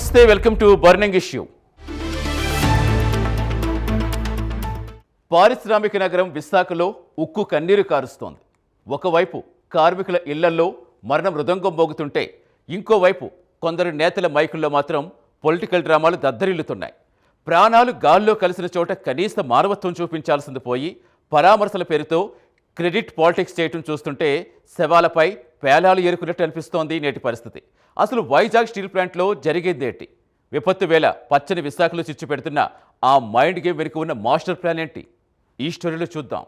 నమస్తే, welcome to burning issue. పారిశ్రామిక నగరం విశాఖలో ఉక్కు కన్నీరు కారుస్తోంది. ఒకవైపు కార్మికుల ఇళ్లల్లో మరణ మృదంగం మోగుతుంటే, ఇంకోవైపు కొందరు నేతల మైకుల్లో మాత్రం పొలిటికల్ డ్రామాలు దద్దరిల్లుతున్నాయి. ప్రాణాలు గాల్లో కలిసిన చోట కనీస మానవత్వం చూపించాల్సింది పోయి పరామర్శల పేరుతో క్రెడిట్ పాలిటిక్స్ చేయటం చూస్తుంటే శవాలపై పేలాలు ఏరుకున్నట్టు అనిపిస్తోంది నేటి పరిస్థితి. అసలు వైజాగ్ స్టీల్ ప్లాంట్లో జరిగేదేంటి? విపత్తు వేళ పచ్చని విశాఖలో చిచ్చు పెడుతున్న ఆ మైండ్ గేమ్ వెనుక ఉన్న మాస్టర్ ప్లాన్ ఏంటి? ఈ స్టోరీలో చూద్దాం.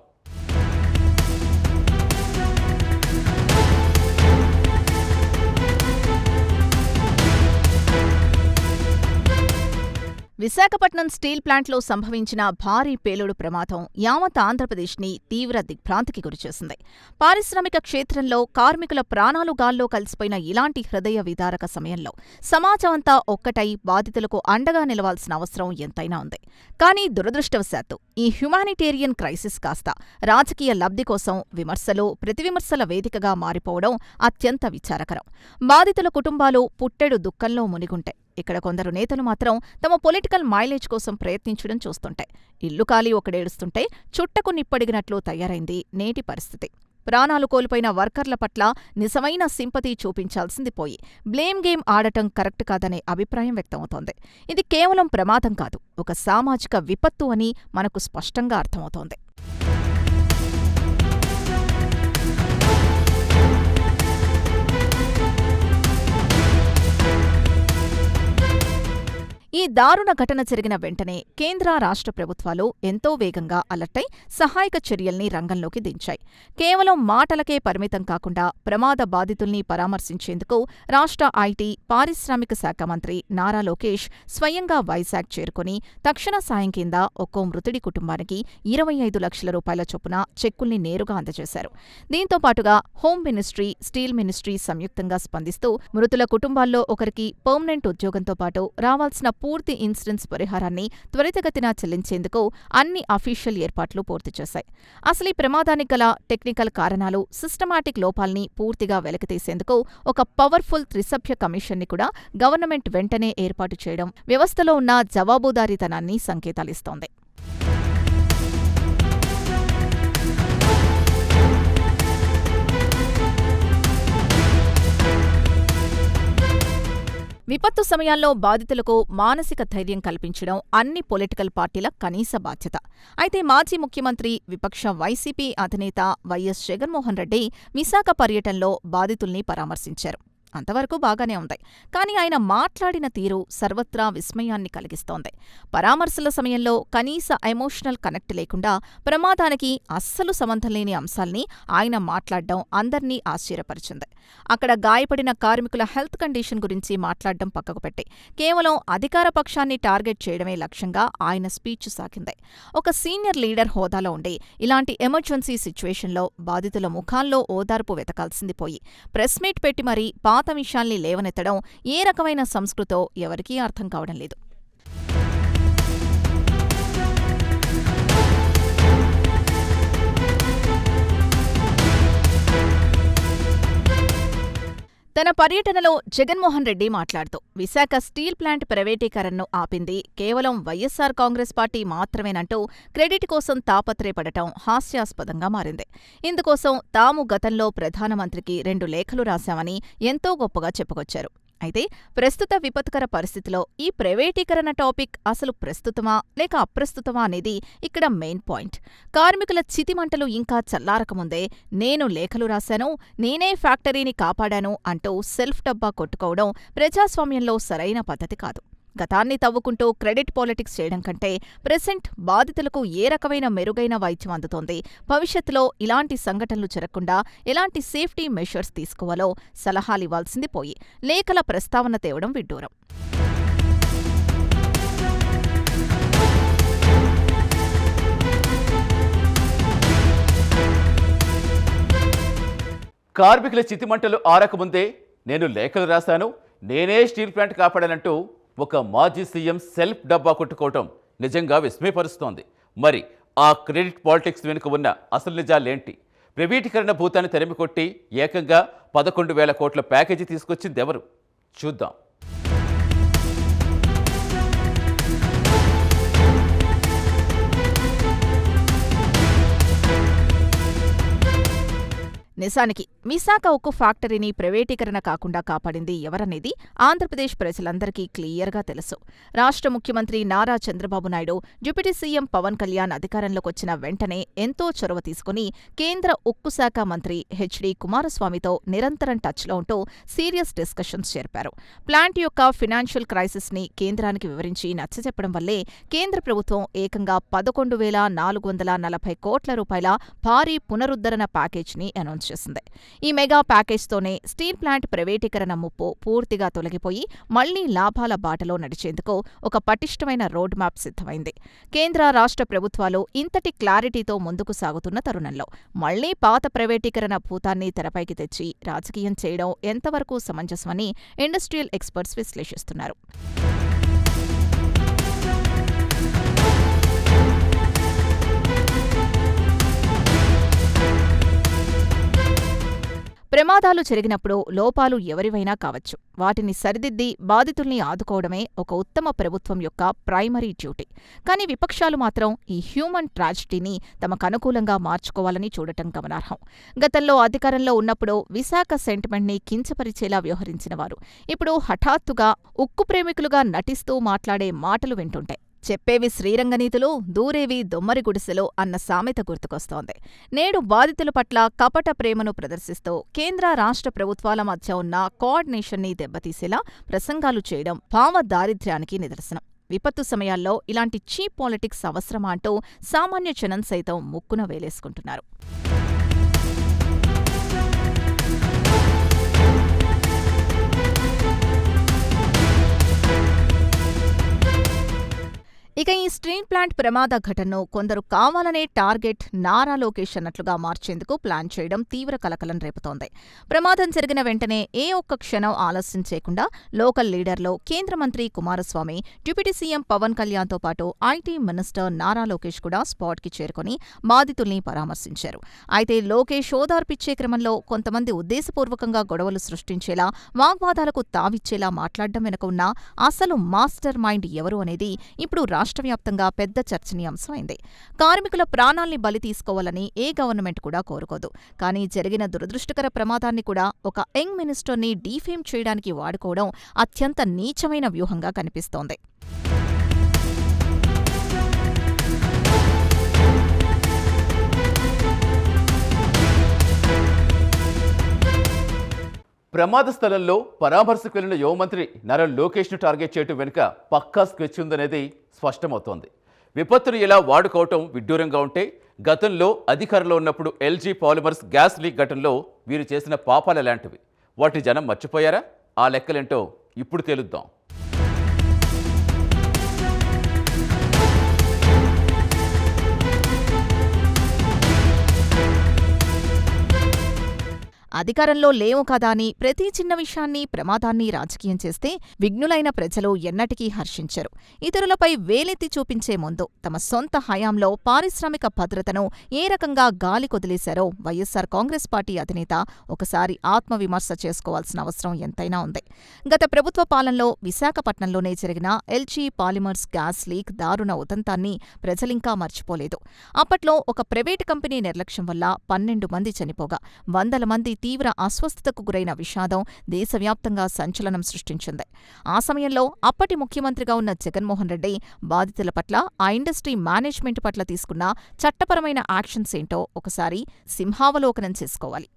విశాఖపట్నం స్టీల్ ప్లాంట్లో సంభవించిన భారీ పేలుడు ప్రమాదం యావత్ ఆంధ్రప్రదేశ్ని తీవ్ర దిగ్భ్రాంతికి గురిచేసింది. పారిశ్రామిక క్షేత్రంలో కార్మికుల ప్రాణాలు గాల్లో కలిసిపోయిన ఇలాంటి హృదయ విదారక సమయంలో సమాజమంతా ఒక్కటై బాధితులకు అండగా నిలవాల్సిన అవసరం ఎంతైనా ఉంది. కానీ దురదృష్టవశాత్తు ఈ హ్యుమానిటేరియన్ క్రైసిస్ కాస్త రాజకీయ లబ్ధి కోసం విమర్శలు, ప్రతివిమర్శల వేదికగా మారిపోవడం అత్యంత విచారకరం. బాధితుల కుటుంబాలు పుట్టెడు దుఃఖంలో మునిగుంటాయి. ఇక్కడ కొందరు నేతలు మాత్రం తమ పొలిటికల్ మైలేజ్ కోసం ప్రయత్నించడం చూస్తుంటే, ఇల్లు కాలి ఒకడేడుస్తుంటే చుట్టకు నిప్పడిగినట్లు తయారైంది నేటి పరిస్థితి. ప్రాణాలు కోల్పోయిన వర్కర్ల పట్ల నిజమైన సింపతి చూపించాల్సింది పోయి బ్లేమ్ గేమ్ ఆడటం కరెక్ట్ కాదనే అభిప్రాయం వ్యక్తమవుతోంది. ఇది కేవలం ప్రమాదం కాదు, ఒక సామాజిక విపత్తు అని మనకు స్పష్టంగా అర్థమవుతోంది. ఈ దారుణ ఘటన జరిగిన వెంటనే కేంద్ర, రాష్ట్ర ప్రభుత్వాలు ఎంతో వేగంగా అలర్టై సహాయక చర్యల్ని రంగంలోకి దించాయి. కేవలం మాటలకే పరిమితం కాకుండా ప్రమాద బాధితుల్ని పరామర్శించేందుకు రాష్ట్ర ఐటీ, పారిశ్రామిక శాఖ మంత్రి నారా లోకేష్ స్వయంగా వైజాగ్ చేరుకుని తక్షణ సాయం కింద ఒక్కో మృతుడి కుటుంబానికి 25 లక్షల రూపాయల చొప్పున చెక్కుల్ని నేరుగా అందజేశారు. దీంతో పాటుగా హోం మినిస్ట్రీ, స్టీల్ మినిస్ట్రీ సంయుక్తంగా స్పందిస్తూ మృతుల కుటుంబాల్లో ఒకరికి పర్మనెంట్ ఉద్యోగంతో పాటు రావాల్సిన పూర్తి ఇన్సూరెన్స్ పరిహారాన్ని త్వరితగతిన చెల్లించేందుకు అన్ని అఫీషియల్ ఏర్పాట్లు పూర్తి చేశాయి. అసలు ఈ ప్రమాదానికి గల టెక్నికల్ కారణాలు, సిస్టమాటిక్ లోపాల్ని పూర్తిగా వెలికితీసేందుకు ఒక పవర్ఫుల్ త్రిసభ్య కమిషన్ని కూడా గవర్నమెంట్ వెంటనే ఏర్పాటు చేయడం వ్యవస్థలో ఉన్న జవాబుదారీతనాన్ని సంకేతాలిస్తోంది. విపత్తు సమయాల్లో బాధితులకు మానసిక ధైర్యం కల్పించడం అన్ని పొలిటికల్ పార్టీల కనీస బాధ్యత. అయితే మాజీ ముఖ్యమంత్రి, విపక్ష వైసీపీ అధినేత వైఎస్ జగన్మోహన్ రెడ్డి విశాఖ పర్యటనలో బాధితుల్ని పరామర్శించారు. అంతవరకు బాగానే ఉంది. కానీ ఆయన మాట్లాడిన తీరు సర్వత్రా విస్మయాన్ని కలిగిస్తోంది. పరామర్శల సమయంలో కనీస ఎమోషనల్ కనెక్ట్ లేకుండా ప్రమాదానికి అస్సలు సంబంధం లేని అంశాల్ని ఆయన మాట్లాడడం అందర్నీ ఆశ్చర్యపరిచింది. అక్కడ గాయపడిన కార్మికుల హెల్త్ కండిషన్ గురించి మాట్లాడడం పక్కకు పెట్టి కేవలం అధికార పక్షాన్ని టార్గెట్ చేయడమే లక్ష్యంగా ఆయన స్పీచ్ సాగింది. ఒక సీనియర్ లీడర్ హోదాలో ఉండి ఇలాంటి ఎమర్జెన్సీ సిచ్యువేషన్లో బాధితుల ముఖాల్లో ఓదార్పు వెతకాల్సింది పోయి ప్రెస్ మీట్ పెట్టి మరీ పాత విషయాల్ని లేవనెత్తడం ఏ రకమైన సంస్కృతో ఎవరికీ అర్థం కావడం లేదు. తన పర్యటనలో జగన్మోహన్ రెడ్డి మాట్లాడుతూ విశాఖ స్టీల్ ప్లాంట్ ప్రైవేటీకరణను ఆపింది కేవలం వైఎస్సార్ కాంగ్రెస్ పార్టీ మాత్రమేనంటూ క్రెడిట్ కోసం తాపత్రయపడటం హాస్యాస్పదంగా మారింది. ఇందుకోసం తాము గతంలో ప్రధానమంత్రికి 2 లేఖలు రాశామని ఎంతో గొప్పగా చెప్పుకొచ్చారు. అయితే ప్రస్తుత విపత్కర పరిస్థితిలో ఈ ప్రైవేటీకరణ టాపిక్ అసలు ప్రస్తుతమా లేక అప్రస్తుతమా అనేది ఇక్కడ మెయిన్ పాయింట్. కార్మికుల చితిమంటలు ఇంకా చల్లారకముందే నేను లేఖలు రాశాను, నేనే ఫ్యాక్టరీని కాపాడాను అంటూ సెల్ఫ్ డబ్బా కొట్టుకోవడం ప్రజాస్వామ్యంలో సరైన పద్ధతి కాదు. గతాన్ని తవ్వుకుంటూ క్రెడిట్ పాలిటిక్స్ చేయడం కంటే ప్రెసెంట్ బాధితులకు ఏ రకమైన మెరుగైన వైద్యం అందుతోంది, భవిష్యత్తులో ఇలాంటి సంఘటనలు జరగకుండా ఎలాంటి సేఫ్టీ మెషర్స్ తీసుకోవాలో సలహాలివ్వాల్సింది పోయి లేఖల ప్రస్తావన తేవడం విడ్డూరం. కార్మికుల చితిమంటలు ఆరకముందే నేను లేఖలు రాశాను, నేనే స్టీల్ ప్లాంట్ కాపాడానంటూ ఒక మాజీ సీఎం సెల్ఫ్ డబ్బా కొట్టుకోవటం నిజంగా విస్మయపరుస్తోంది. మరి ఆ క్రెడిట్ పాలిటిక్స్ వెనుక ఉన్న అసలు నిజాలేంటి? ప్రైవేటీకరణ భూతాన్ని తరిమికొట్టి ఏకంగా 11,000 కోట్ల ప్యాకేజీ తీసుకొచ్చింది ఎవరు? చూద్దాం. నిజానికి విశాఖ ఉక్కు ఫ్యాక్టరీని ప్రైవేటీకరణ కాకుండా కాపాడింది ఎవరనేది ఆంధ్రప్రదేశ్ ప్రజలందరికీ క్లియర్గా తెలుసు. రాష్ట్ర ముఖ్యమంత్రి నారా చంద్రబాబు నాయుడు, డిప్యూటీ సీఎం పవన్ కళ్యాణ్ అధికారంలోకొచ్చిన వెంటనే ఎంతో చొరవ తీసుకుని కేంద్ర ఉక్కు శాఖ మంత్రి హెచ్డి కుమారస్వామితో నిరంతరం టచ్లో ఉంటూ సీరియస్ డిస్కషన్స్ జరిపారు. ప్లాంట్ యొక్క ఫినాన్షియల్ క్రైసిస్ ని కేంద్రానికి వివరించి నచ్చజెప్పడం వల్లే కేంద్ర ప్రభుత్వం ఏకంగా 11,440 కోట్ల రూపాయల భారీ పునరుద్ధరణ ప్యాకేజీని అనౌన్స్ చేసింది. ఈ మెగా ప్యాకేజ్తోనే స్టీల్ ప్లాంట్ ప్రైవేటీకరణ ముప్పు పూర్తిగా తొలగిపోయి మళ్లీ లాభాల బాటలో నడిచేందుకు ఒక పటిష్టమైన రోడ్ మ్యాప్ సిద్ధమైంది. కేంద్ర, రాష్ట్ర ప్రభుత్వాలు ఇంతటి క్లారిటీతో ముందుకు సాగుతున్న తరుణంలో మళ్లీ పాత ప్రైవేటీకరణ భూతాన్ని తెరపైకి తెచ్చి రాజకీయం చేయడం ఎంతవరకు సమంజసమని ఇండస్ట్రియల్ ఎక్స్పర్ట్స్ విశ్లేషిస్తున్నారు. ప్రమాదాలు జరిగినప్పుడు లోపాలు ఎవరివైనా కావచ్చు. వాటిని సరిదిద్ది బాధితుల్ని ఆదుకోవడమే ఒక ఉత్తమ ప్రభుత్వం యొక్క ప్రైమరీ డ్యూటీ. కానీ విపక్షాలు మాత్రం ఈ హ్యూమన్ ట్రాజెడీని తమకనుకూలంగా మార్చుకోవాలని చూడటం గమనార్హం. గతంలో అధికారంలో ఉన్నప్పుడు విశాఖ సెంటిమెంట్ని కించపరిచేలా వ్యవహరించిన వారు ఇప్పుడు హఠాత్తుగా ఉక్కు ప్రేమికులుగా నటిస్తూ మాట్లాడే మాటలు వింటుంటే చెప్పేవి శ్రీరంగనీతులు, దూరేవి దొమ్మరి గుడిసెలు అన్న సామెత గుర్తుకొస్తోంది. నేడు బాధితుల పట్ల కపట ప్రేమను ప్రదర్శిస్తూ కేంద్ర, రాష్ట్ర ప్రభుత్వాల మధ్య ఉన్న కోఆర్డినేషన్ని దెబ్బతీసేలా ప్రసంగాలు చేయడం భావ దారిద్ర్యానికి నిదర్శనం. విపత్తు సమయాల్లో ఇలాంటి చీప్ పాలిటిక్స్ అవసరమా అంటూ సామాన్య జనం సైతం ముక్కున వేలేసుకుంటున్నారు. ఇక ఈ స్టీల్ ప్లాంట్ ప్రమాద ఘటనను కొందరు కావాలనే టార్గెట్ నారా లోకేష్ అన్నట్లుగా మార్చేందుకు ప్లాన్ చేయడం తీవ్ర కలకలం రేపుతోంది. ప్రమాదం జరిగిన వెంటనే ఏ ఒక్క క్షణం ఆలస్యం చేయకుండా లోకల్ లీడర్లు, కేంద్ర మంత్రి కుమారస్వామి, డిప్యూటీ సీఎం పవన్ కళ్యాణ్తో పాటు ఐటీ మినిస్టర్ నారా లోకేష్ కూడా స్పాట్కి చేరుకుని బాధితుల్ని పరామర్శించారు. అయితే లోకేష్ ఓదార్పిచ్చే క్రమంలో కొంతమంది ఉద్దేశపూర్వకంగా గొడవలు సృష్టించేలా, వాగ్వాదాలకు తావిచ్చేలా మాట్లాడడం వెనుక ఉన్న అసలు మాస్టర్ మైండ్ ఎవరు అనేది ఇప్పుడు రాష్ట్రవ్యాప్తంగా పెద్ద చర్చనీయాంశమైంది. కార్మికుల ప్రాణాల్ని బలి తీసుకోవాలని ఏ గవర్నమెంట్ కూడా కోరుకోదు. కానీ జరిగిన దురదృష్టకర ప్రమాదాన్ని కూడా ఒక యంగ్ మినిస్టర్ని డీఫేమ్ చేయడానికి వాడుకోవడం అత్యంత నీచమైన వ్యూహంగా కనిపిస్తోంది. ప్రమాద స్థలంలో పరామర్శకు వెళ్లిన యువమంత్రి నారా లోకేష్ను టార్గెట్ చేయటం వెనుక పక్కా స్కెచ్ ఉందనేది స్పష్టమవుతోంది. విపత్తును ఇలా వాడుకోవటం విడ్డూరంగా ఉంటే, గతంలో అధికారంలో ఉన్నప్పుడు ఎల్జీ పాలిమర్స్ గ్యాస్ లీక్ ఘటనలో వీరు చేసిన పాపాలు ఎలాంటివి? వాటి జనం మర్చిపోయారా? ఆ లెక్కలేంటో ఇప్పుడు తేలుద్దాం. అధికారంలో లేవు కదా అని ప్రతి చిన్న విషయాన్ని, ప్రమాదాన్ని రాజకీయం చేస్తే విఘ్నులైన ప్రజలు ఎన్నటికీ హర్షించరు. ఇతరులపై వేలెత్తి చూపించే ముందు తమ సొంత హయాంలో పారిశ్రామిక భద్రతను ఏ రకంగా గాలి కొదిలేశారో వైఎస్సార్ కాంగ్రెస్ పార్టీ అధినేత ఒకసారి ఆత్మవిమర్శ చేసుకోవాల్సిన అవసరం ఎంతైనా ఉంది. గత ప్రభుత్వ పాలనలో విశాఖపట్నంలోనే జరిగిన ఎల్జీ పాలిమర్స్ గ్యాస్ లీక్ దారుణ ఉదంతాన్ని ప్రజలింకా మర్చిపోలేదు. అప్పట్లో ఒక ప్రైవేటు కంపెనీ నిర్లక్ష్యం వల్ల 12 మంది చనిపోగా, వందల మంది తీవ్ర అస్వస్థతకు గురైన విషాదం దేశవ్యాప్తంగా సంచలనం సృష్టించింది. ఆ సమయంలో అప్పటి ముఖ్యమంత్రిగా ఉన్న జగన్మోహన్ రెడ్డి బాధితుల పట్ల, ఆ ఇండస్ట్రీ మేనేజ్మెంట్ పట్ల తీసుకున్న చట్టపరమైన యాక్షన్స్ ఏంటో ఒకసారి సింహావలోకనం చేసుకోవాలి.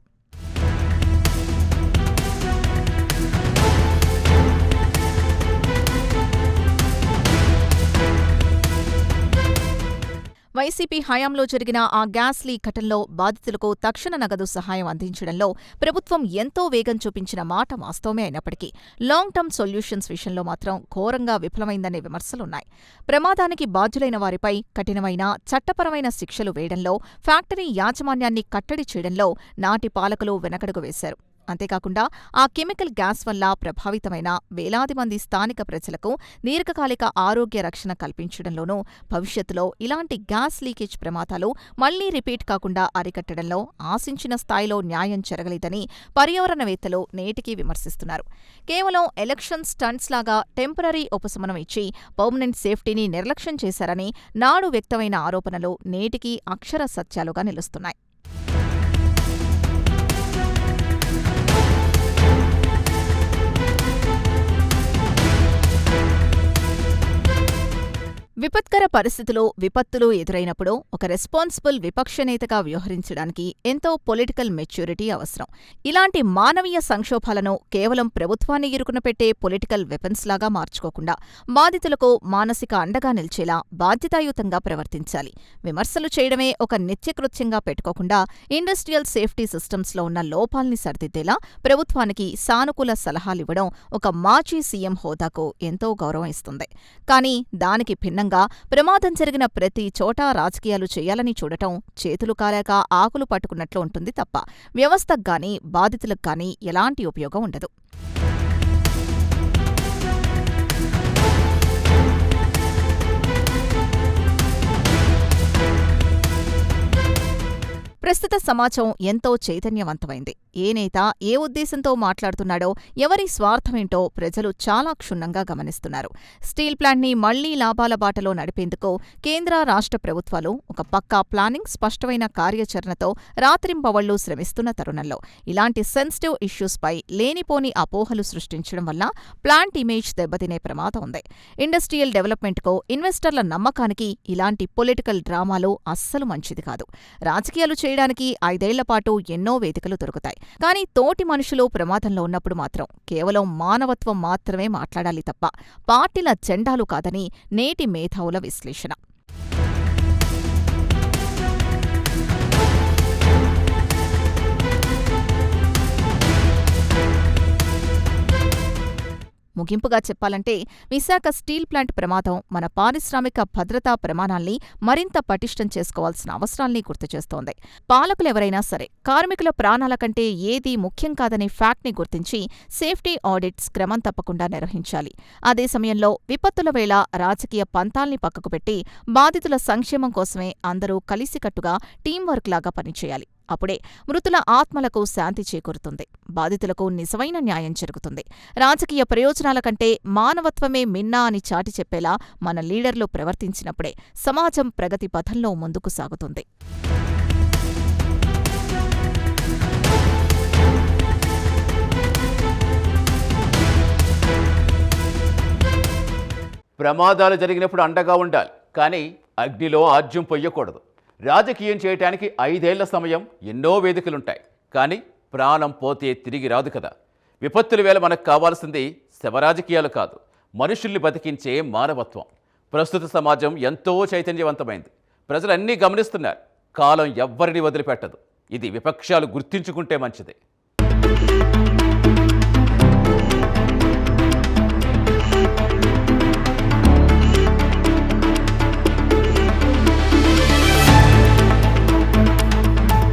వైసీపీ హయాంలో జరిగిన ఆ గ్యాస్ లీక్ ఘటనలో బాధితులకు తక్షణ నగదు సహాయం అందించడంలో ప్రభుత్వం ఎంతో వేగం చూపించిన మాట వాస్తవమే అయినప్పటికీ లాంగ్ టర్మ్ సొల్యూషన్స్ విషయంలో మాత్రం ఘోరంగా విఫలమైందనే విమర్శలున్నాయి. ప్రమాదానికి బాధ్యులైన వారిపై కఠినమైన చట్టపరమైన శిక్షలు వేయడంలో, ఫ్యాక్టరీ యాజమాన్యాన్ని కట్టడి చేయడంలో నాటి పాలకులు వెనకడుగు వేశారు. అంతేకాకుండా ఆ కెమికల్ గ్యాస్ వల్ల ప్రభావితమైన వేలాది మంది స్థానిక ప్రజలకు దీర్ఘకాలిక ఆరోగ్య రక్షణ కల్పించడంలోనూ, భవిష్యత్తులో ఇలాంటి గ్యాస్ లీకేజ్ ప్రమాదాలు మళ్లీ రిపీట్ కాకుండా అరికట్టడంలో ఆశించిన స్థాయిలో న్యాయం జరగలేదని పర్యావరణవేత్తలు నేటికీ విమర్శిస్తున్నారు. కేవలం ఎలక్షన్ స్టంట్స్ లాగా టెంపరరీ ఉపశమనం ఇచ్చి పర్మనెంట్ సేఫ్టీని నిర్లక్ష్యం చేశారని నాడు వ్యక్తమైన ఆరోపణలు నేటికీ అక్షర సత్యాలుగా నిలుస్తున్నాయి. విపత్కర పరిస్థితులు, విపత్తులు ఎదురైనప్పుడు ఒక రెస్పాన్సిబుల్ విపక్ష నేతగా వ్యవహరించడానికి ఎంతో పొలిటికల్ మెచ్యూరిటీ అవసరం. ఇలాంటి మానవీయ సంక్షోభాలను కేవలం ప్రభుత్వాన్ని ఇరుకున పెట్టే పొలిటికల్ వెపన్స్ లాగా మార్చుకోకుండా బాధితులకు మానసిక అండగా నిలిచేలా బాధ్యతాయుతంగా ప్రవర్తించాలి. విమర్శలు చేయడమే ఒక నిత్యకృత్యంగా పెట్టుకోకుండా ఇండస్ట్రియల్ సేఫ్టీ సిస్టమ్స్లో ఉన్న లోపాల్ని సరిదిద్దేలా ప్రభుత్వానికి సానుకూల సలహాలివ్వడం ఒక మాజీ సీఎం హోదాకు ఎంతో గౌరవం ఇస్తుంది. కానీ దానికి భిన్నంగా ప్రమాదం జరిగిన ప్రతి చోటా రాజకీయాలు చేయాలని చూడటం చేతులు కాలాక ఆకులు పట్టుకున్నట్లు ఉంటుంది తప్ప వ్యవస్థకు గానీ బాధితులకు గానీ ఎలాంటి ఉపయోగం ఉండదు. ప్రస్తుత సమాజం ఎంతో చైతన్యవంతమైంది. ఏ నేత ఏ ఉద్దేశంతో మాట్లాడుతున్నాడో, ఎవరి స్వార్థమేంటో ప్రజలు చాలా క్షుణ్ణంగా గమనిస్తున్నారు. స్టీల్ ప్లాంట్ని మళ్లీ లాభాల బాటలో నడిపేందుకు కేంద్ర, రాష్ట్ర ప్రభుత్వాలు ఒక పక్కా ప్లానింగ్, స్పష్టమైన కార్యాచరణతో రాత్రింబవళ్లూ శ్రమిస్తున్న తరుణంలో ఇలాంటి సెన్సిటివ్ ఇష్యూస్పై లేనిపోని అపోహలు సృష్టించడం వల్ల ప్లాంట్ ఇమేజ్ దెబ్బతినే ప్రమాదం ఉంది. ఇండస్ట్రియల్ డెవలప్మెంట్కో, ఇన్వెస్టర్ల నమ్మకానికి ఇలాంటి పొలిటికల్ డ్రామాలు అస్సలు మంచిది కాదు. రాజకీయాలు చేయడానికి 5 ఏళ్లపాటు ఎన్నో వేదికలు దొరుకుతాయి. కానీ తోటి మనుషులు ప్రమాదంలో ఉన్నప్పుడు మాత్రం కేవలం మానవత్వం మాత్రమే మాట్లాడాలి తప్ప పార్టీల జెండాలు కాదని నేటి మేధావుల విశ్లేషణ. ముగింపుగా చెప్పాలంటే విశాఖ స్టీల్ ప్లాంట్ ప్రమాదం మన పారిశ్రామిక భద్రతా ప్రమాణాల్ని మరింత పటిష్టం చేసుకోవాల్సిన అవసరాల్ని గుర్తుచేస్తోంది. పాలకులెవరైనా సరే కార్మికుల ప్రాణాల కంటే ఏదీ ముఖ్యం కాదనే ఫ్యాక్ట్ని గుర్తించి సేఫ్టీ ఆడిట్స్ క్రమం తప్పకుండా నిర్వహించాలి. అదే సమయంలో విపత్తుల వేళ రాజకీయ పంతాల్ని పక్కకు పెట్టి బాధితుల సంక్షేమం కోసమే అందరూ కలిసికట్టుగా టీంవర్క్ లాగా పనిచేయాలి. అప్పుడే మృతుల ఆత్మలకు శాంతి చేకూరుతుంది, బాధితులకు నిజమైన న్యాయం జరుగుతుంది. రాజకీయ ప్రయోజనాల కంటే మానవత్వమే మిన్నా అని చాటి చెప్పేలా మన లీడర్లు ప్రవర్తించినప్పుడే సమాజం ప్రగతి పథంలో ముందుకు సాగుతుంది. ప్రమాదాలు జరిగినప్పుడు అండగా ఉండాలి, కానీ అగ్నిలో ఆజ్యం పొయ్యకూడదు. రాజకీయం చేయటానికి 5 ఏళ్ల సమయం, ఎన్నో వేదికలుంటాయి. కానీ ప్రాణం పోతే తిరిగి రాదు కదా. విపత్తుల వేళ మనకు కావాల్సింది శవరాజకీయాలు కాదు, మనుషుల్ని బతికించే మానవత్వం. ప్రస్తుత సమాజం ఎంతో చైతన్యవంతమైంది. ప్రజలన్నీ గమనిస్తున్నారు. కాలం ఎవ్వరిని వదిలిపెట్టదు. ఇది విపక్షాలు గుర్తించుకుంటే మంచిది.